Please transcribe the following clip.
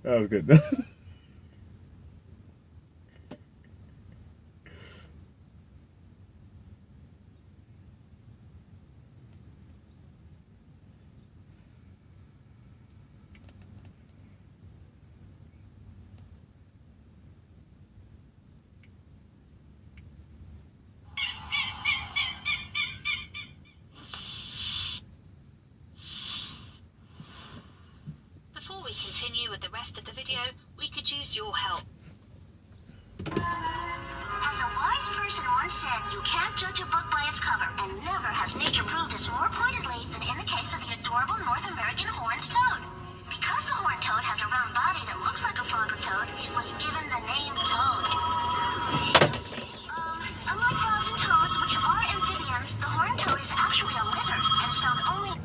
That was good. Before we continue with the rest of the video, we could use your help. As a wise person once said, you can't judge a book by its cover, and never has nature proved this more pointedly than in the case of the adorable North American horned toad. Because the horned toad has a round body that looks like a frog or toad, it was given the name toad. Unlike frogs and toads, which are amphibians, the horned toad is actually a lizard, and is found only...